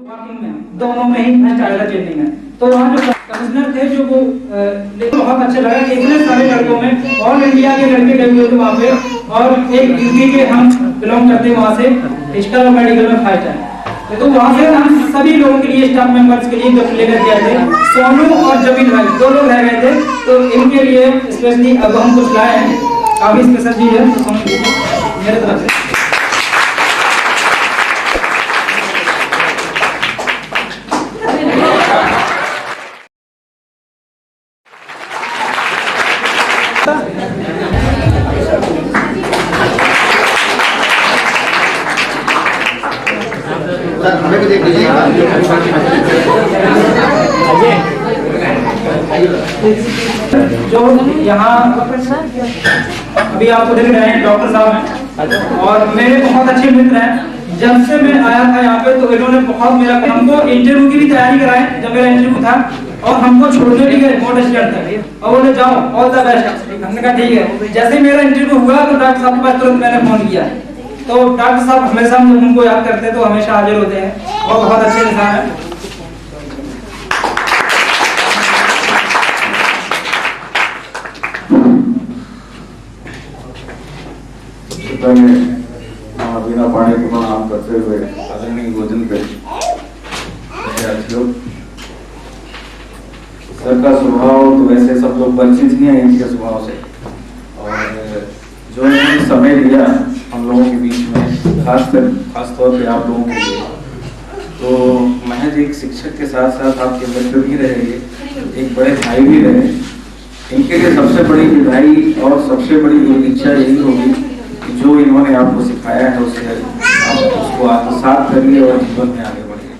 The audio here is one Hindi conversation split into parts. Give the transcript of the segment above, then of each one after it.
दोनों में ही फर्स्ट आया ट्रेनिंग है। तो वहाँ जो कमिश्नर थे जो वो बहुत अच्छा लगा कि इतने सारे लड़कों में ऑल इंडिया के लड़के गए हुए थे वहाँ पे, और एक यूपी के हम बिलोंग करते हैं वहाँ से, फिजिकल और मेडिकल में फाइट है। तो वहाँ से हम सभी लोगों के लिए, स्टाफ मेंबर्स के लिए गिफ्ट लेकर के आए थे। सोनू और जमील भाई 2 लोग रह गए थे, तो इनके लिए स्पेशली अब हम कुछ लाए हैं, काफी स्पेशल चीज है। तो सोनू मेरे तरफ से जो यहाँ अभी आपको देख रहे हैं डॉक्टर साहब हैं और मेरे बहुत अच्छे मित्र हैं। जब से मैं आया था यहाँ पे तो इन्होंने बहुत मेरा, हमको इंटरव्यू की भी तैयारी कराई जब मेरा इंटरव्यू था, और हमको छोड़ने भी गए बहुत अच्छे थे और बोले जाओ ऑल द बेस्ट। हमने कहा ठीक है। जैसे मेरा इंटरव्यू हुआ तो डॉक्टर साहब के पास तुरंत मैंने फोन किया। तो डॉक्टर साहब हमेशा जब हमको याद करते हैं तो हमेशा हाजिर होते हैं और बहुत अच्छे इंसान हैं। बिना पानी को प्रणाम करते हुए आदरणीय भोजन पे सर का स्वभाव तो वैसे सब लोग परिचित ही हैं इनके स्वभाव से, और जो इन्होंने समय लिया हम लोगों के बीच में, खास तौर पे आप लोगों के लिए, तो महज एक शिक्षक के साथ साथ आपके मित्र भी रहे, एक बड़े भाई भी रहे। इनके लिए सबसे बड़ी विधाई और सबसे बड़ी इच्छा यही होगी कि जो इन्होंने आपको सिखाया है उसे आप उसको आत्मसात करिए और जीवन में आगे बढ़िए।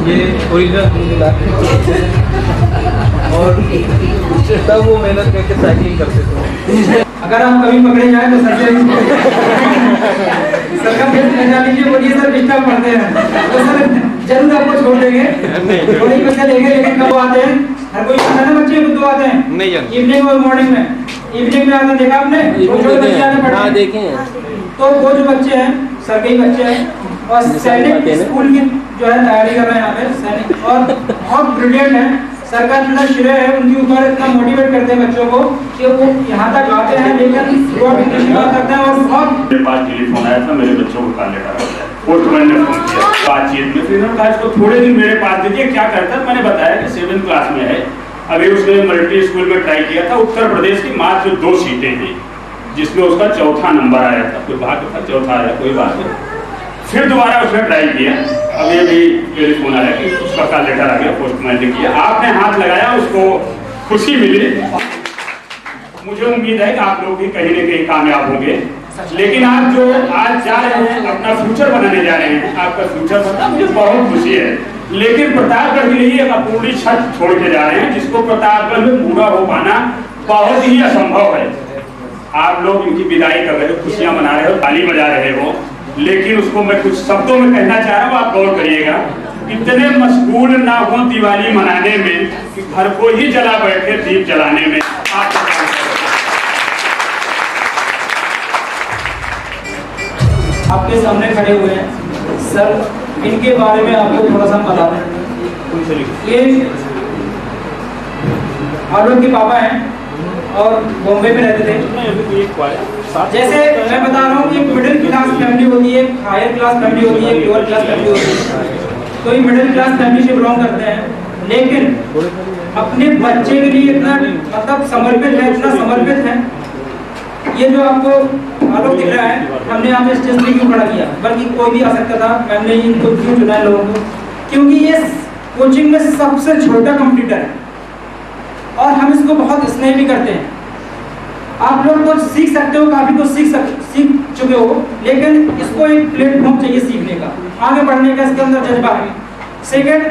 ये ओरिजिनल और तब वो मेहनत करके साइकिलिंग करते थे। अगर आप कभी पकड़े जाए तो सर का फेस लगा लीजिए, बोलिए सर डिस्टर्ब करते हैं तो सर जरूर आपको छोड़ देंगे, थोड़ी पैसे लेंगे। लेकिन कब आते हैं, हर कोई आता है ना, बच्चे खुद आते हैं नहीं जानते, इवनिंग और मॉर्निंग में। इवनिंग में आते देखा आपने, छोटे बच्चे आते पढ़ने। हाँ देखे हैं। तो वो जो बच्चे हैं सर के ही बच्चे हैं और सैनिक स्कूल की जो है तैयारी कर रहे हैं यहाँ पे सैनिक, और बहुत ब्रिलियंट है। सर का इतना श्रेय है उनके ऊपर, इतना मोटिवेट करते हैं बच्चों को कि वो यहाँ तक आते हैं, लेकिन इंग्लिश में बात करते हैं। और बहुत मेरे पास टेलीफोन आया था, मेरे बच्चों को कॉल लेकर आया, पोस्टमैन ने फोन किया बातचीत में, फिर उन्होंने कहा इसको थोड़े दिन मेरे पास दीजिए, क्या करता है। मैंने बताया कि 7th क्लास में है, अभी उसने मल्टी स्कूल में ट्राई किया था, उत्तर प्रदेश की मात्र 2 सीटें थी जिसमें उसका 4था नंबर आया था, कोई भाग्य था 4था आया, कोई बात नहीं। फिर दोबारा उसने ट्राई किया, अभी अभी टेलीफोन आया कि उसका कॉल लेटर आ गया, पोस्टमैन ने किया, आपने हाथ लगाया, उसको खुशी मिली। मुझे उम्मीद है कि आप लोग भी कहीं न कहीं कामयाब होंगे। लेकिन आप जो आज जा रहे हैं, अपना फ्यूचर बनाने जा रहे हैं, आपका फ्यूचर बनना मुझे बहुत खुशी है। लेकिन प्रतापगढ़ के लिए एक अपूर्णी छत छोड़ के जा रहे हैं, जिसको प्रतापगढ़ में पूरा हो पाना बहुत ही असंभव है। आप लोग इनकी विदाई कर रहे हो, खुशियां मना रहे हो, ताली बजा रहे हो, लेकिन उसको मैं कुछ शब्दों में कहना चाह रहा हूँ, आप गौर करिएगा। इतने मशगूल ना हो दिवाली मनाने में कि घर को ही जला बैठे दीप जलाने में। आपके सामने खड़े हुए हैं सर, इनके बारे में आपको थोड़ा सा बता दें। ये आलोक के पापा हैं और बॉम्बे में रहते थे। जैसे मैं बता रहा हूँ कि मिडिल क्लास फैमिली होती है, हायर क्लास फैमिली होती है, लोअर क्लास फैमिली होती है। तो ये मिडिल क्लास फैमिली से बिलोंग करते हैं, लेकिन अपने बच्चे के लिए इतना मतलब समर्पित है, इतना समर्पित है। ये जो आपको आलोक दिख रहा है, हमने यहाँ पे स्टेज पे क्यों खड़ा किया, बल्कि कोई भी आ सकता था, मैंने इनको क्यों चुना है लोगों को, क्योंकि ये कोचिंग में सबसे छोटा कंप्यूटर है और हम इसको बहुत स्नेह भी करते हैं। आप लोग कुछ सीख सकते हो, काफी कुछ सीख चुके हो, लेकिन इसको एक प्लेटफॉर्म चाहिए सीखने का, आगे बढ़ने का, इसके अंदर जज्बा है। सेकंड,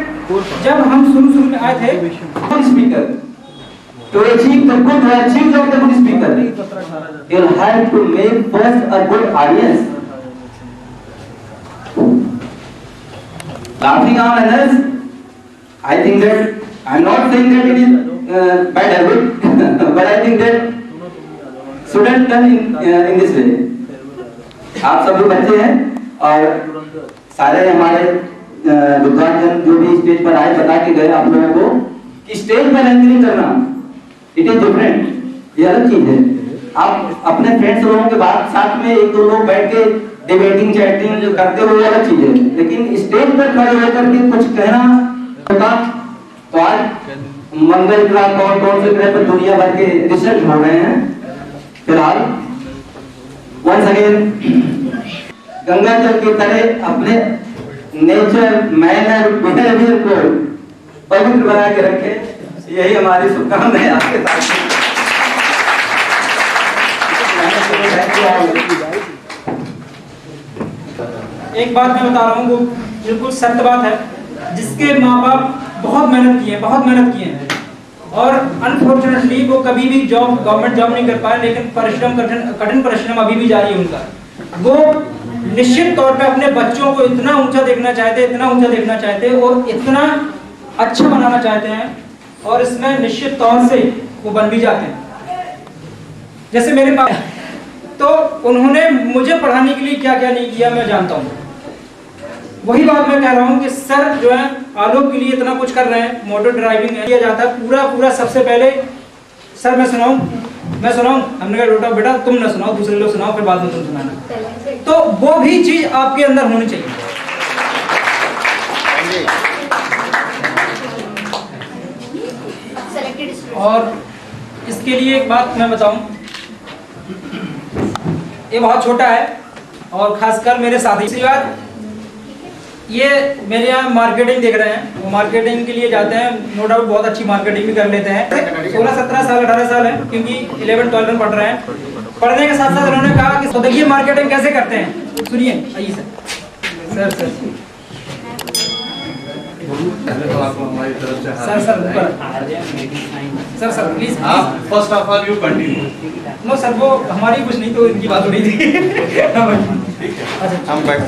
जब हम शुरू में आए थे speaker, to achieve the good achieve of the good speaker, you have to make first a good audience. Laughing on others, I think that I'm not saying that it is bad habit, but I think that shouldn't done in this way. आप सभी बच्चे हैं और सारे हमारे विद्वान जन जो भी स्टेज पर आए बता के गए आप लोगों को कि स्टेज पर रैंकिंग करना इट इज डिफरेंट, ये अलग चीज है। आप अपने फ्रेंड्स लोगों के बाद साथ में एक दो लोग बैठ के डिबेटिंग चैटिंग जो करते हो वो अलग चीज है, लेकिन स्टेज पर खड़े होकर के कुछ कहना होता तो आज मंगल ग्रह कौन से ग्रह पर दुनिया भर के रिसर्च हो रहे हैं। फिलहाल वंस अगेन गंगा जल की तरह अपने नेचर मैनर बिहेवियर को पवित्र बना के रखे, यही हमारी शुभकामनाएं आपके साथ। एक बात मैं बता रहा हूँ वो बिल्कुल सत्य बात है, जिसके माँ बाप बहुत मेहनत किए हैं और अनफॉर्चुनेटली वो कभी भी जॉब गवर्नमेंट जॉब नहीं कर पाए, लेकिन कठिन परिश्रम अभी भी जारी है उनका। वो निश्चित तौर पे अपने बच्चों को इतना ऊंचा देखना चाहते और इतना अच्छा बनाना चाहते हैं और इसमें निश्चित तौर से वो बन भी जाते हैं। जैसे मेरे पास तो उन्होंने मुझे पढ़ाने के लिए क्या क्या नहीं किया मैं जानता हूँ। वही बात मैं कह रहा हूँ कि सर जो है आलोक के लिए इतना कुछ कर रहे हैं, मोटर ड्राइविंग किया जाता है पूरा सबसे पहले सर मैं सुनाऊं, हमने कहा बेटा तुम ना सुनाओ, दूसरे लोग सुनाओ, फिर बाद में तुम सुनाना। तो वो भी चीज आपके अंदर होनी चाहिए। और इसके लिए एक बात मैं बताऊं, ये बहुत छोटा है और खासकर मेरे साथी बार ये मेरे यहाँ मार्केटिंग देख रहे हैं, वो मार्केटिंग के लिए जाते हैं, नो डाउट बहुत अच्छी मार्केटिंग भी कर लेते हैं। 16, 17 साल 18 साल है क्योंकि 11, 12 में पढ़ रहे हैं। पढ़ने के साथ साथ उन्होंने कहा कि तो देखिए मार्केटिंग कैसे करते हैं, सुनिए आइए सर सर प्लीज आप first of all you continue. No sir वो हमारी कुछ नहीं तो इनकी बात हो रही थी। अच्छा हम बैठ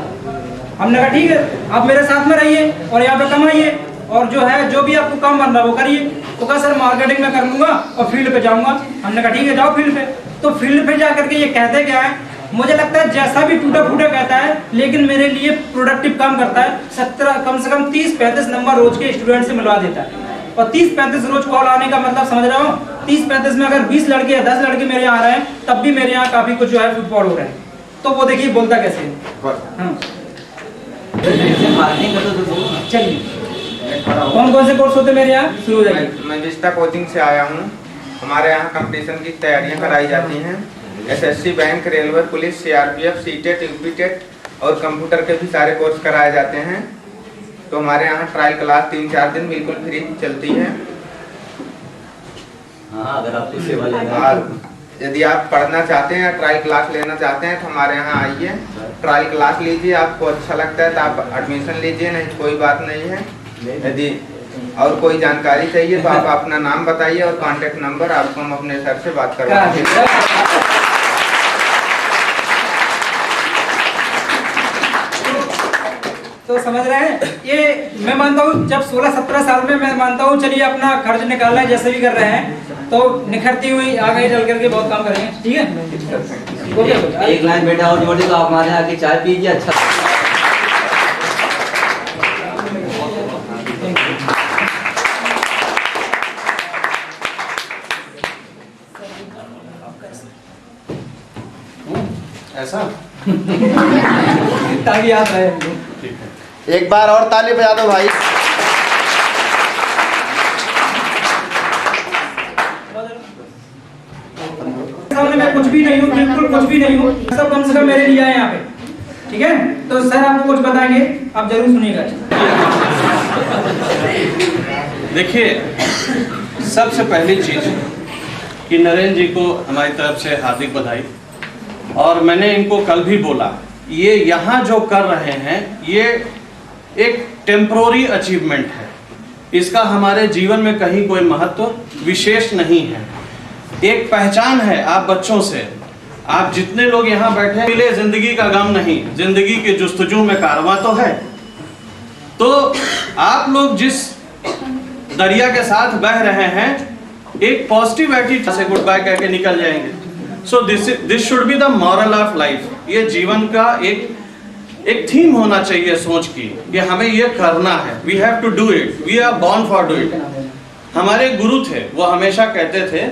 हमने कहा ठीक है आप मेरे साथ में रहिए और यहाँ पे कमाइए और जो है जो भी आपको काम बन रहा है वो करिए। तो कहा सर मार्केटिंग में कर लूंगा और फील्ड पे जाऊंगा। हमने कहा ठीक है जाओ फील्ड पे। तो फील्ड पे जा करके ये कहते क्या है, मुझे लगता है जैसा भी टूटा फूटा कहता है लेकिन मेरे लिए प्रोडक्टिव काम करता है। 17 कम से कम 30-35 नंबर रोज के स्टूडेंट से मिलवा देता है और 30-35 रोज कॉल आने का मतलब समझ रहा हूँ 30-35 में अगर 20 लड़के या 10 लड़के मेरे यहाँ आ रहे हैं तब भी मेरे यहाँ काफी कुछ जो है फुटबॉल हो रहा है। तो वो देखिए बोलता कैसे है। चलिए कौन से कोर्स होते मेरे यहाँ शुरू हो जाएंगे। मैं विस्टा कोचिंग से आया हूँ। हमारे यहाँ कंपटीशन की तैयारियाँ कराई जाती हैं। SSC, bank, railway, police, CRPF, CTET, UPTET और कंप्यूटर के भी सारे कोर्स कराए जाते हैं। तो हमारे यहाँ ट्रायल क्लास 3-4 दिन बिल्कुल फ्री चलती है। अगर आपको सेवा लेना यदि आप पढ़ना चाहते हैं, ट्रायल क्लास लेना चाहते हैं तो हमारे यहाँ आइए, ट्रायल क्लास लीजिए। आपको अच्छा लगता है तो आप एडमिशन लीजिए, नहीं कोई बात नहीं है। यदि और कोई जानकारी चाहिए तो आप अपना नाम बताइए और कांटेक्ट नंबर, आपको हम अपने सर से बात करवाएंगे। तो समझ रहे हैं, ये मैं मानता हूँ जब 16-17 साल में मैं मानता हूँ चलिए अपना खर्च निकालना है जैसे भी कर रहे हैं तो निखरती हुई आगे चल करके बहुत काम करेंगे। ठीक है एक लाइन बेटा और जोड़ दे तो आप हमारे आके चाय पीजिए। अच्छा ऐसा ताकि याद रहे। एक बार और ताली बजा दो भाई। मैं कुछ भी नहीं हूँ, बिल्कुल कुछ भी नहीं हूँ, सब कम से कम मेरे लिए आए यहाँ पे। ठीक है तो सर आपको कुछ बताएंगे, आप जरूर सुनिएगा। देखिए सबसे पहली चीज कि नरेंद्र जी को हमारी तरफ से हार्दिक बधाई। और मैंने इनको कल भी बोला, ये यहाँ जो कर रहे हैं ये एक टेम्पोररी अचीवमेंट है, इसका हमारे जीवन में कहीं कोई महत्व विशेष नहीं है। एक पहचान है आप बच्चों से, आप जितने लोग यहाँ बैठे मिले, जिंदगी का गम नहीं, जिंदगी के जुस्तजू में कारवां तो है। तो आप लोग जिस दरिया के साथ बह रहे हैं, एक पॉजिटिव एटीट्यूड से गुड बाय कह के निकल जाएंगे। So this should be the moral of life. ये जीवन का एक थीम होना चाहिए सोच की कि हमें ये करना है। We have to do it, we are born for do it. हमारे गुरु थे, वो हमेशा कहते थे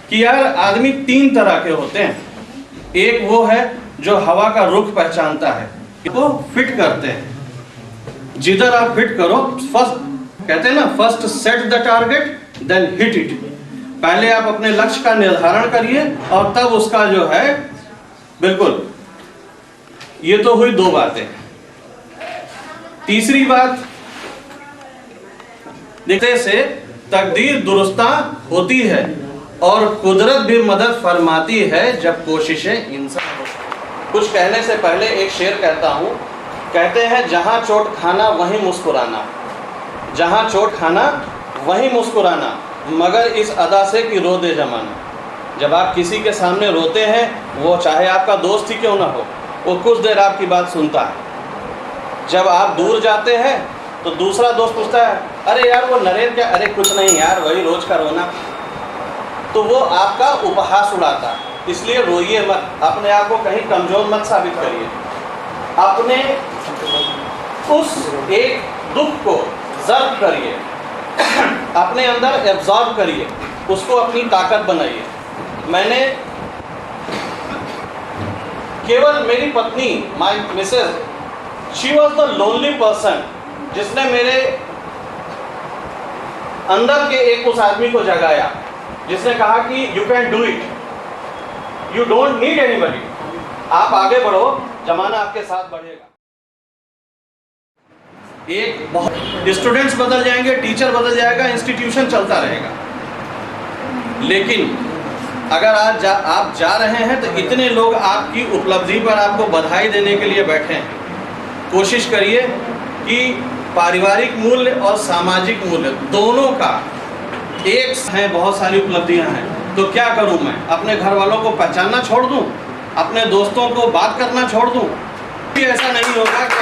कि यार आदमी 3 तरह के होते हैं। एक वो है जो हवा का रुख पहचानता है, वो फिट करते हैं। जिधर आप फिट करो, फर्स्ट कहते हैं ना, first set the target then hit it. पहले आप अपने लक्ष्य का निर्धारण करिए और तब उसका जो है, बिल्कुल। ये तो हुई 2 बातें। तीसरी बात, देखते से तकदीर दुरुस्ता होती है और कुदरत भी मदद फरमाती है जब कोशिशें इंसान हो। कुछ कहने से पहले एक शेर कहता हूं। कहते हैं जहां चोट खाना वहीं मुस्कुराना, जहां चोट खाना वहीं मुस्कुराना, मगर इस अदा से कि रो दे जमाना। जब आप किसी के सामने रोते हैं, वो चाहे आपका दोस्त ही क्यों ना हो, वो कुछ देर आपकी बात सुनता है। जब आप दूर जाते हैं तो दूसरा दोस्त पूछता है, अरे यार वो नरेंद्र क्या, अरे कुछ नहीं यार, वही रोज का रोना। तो वो आपका उपहास उड़ाता है। इसलिए रोइए मत, अपने आप को कहीं कमजोर मत साबित करिए। अपने उस एक दुख को जब्त करिए, अपने अंदर एब्जॉर्ब करिए, उसको अपनी ताकत बनाइए। मैंने केवल मेरी पत्नी, my Mrs, she was the lonely person, जिसने मेरे अंदर के एक उस आदमी को जगाया, जिसने कहा कि you can do it, you don't need anybody. आप आगे बढ़ो, जमाना आपके साथ बढ़ेगा। एक बहुत स्टूडेंट्स बदल जाएंगे, टीचर बदल जाएगा, इंस्टीट्यूशन चलता रहेगा। लेकिन अगर आज आप जा रहे हैं तो इतने लोग आपकी उपलब्धि पर आपको बधाई देने के लिए बैठे हैं। कोशिश करिए कि पारिवारिक मूल्य और सामाजिक मूल्य दोनों का एक है। बहुत सारी उपलब्धियां हैं, तो क्या करूं मैं? अपने घर वालों को पहचानना छोड़ दूं? अपने दोस्तों को बात करना छोड़ दूं? ऐसा नहीं होगा कि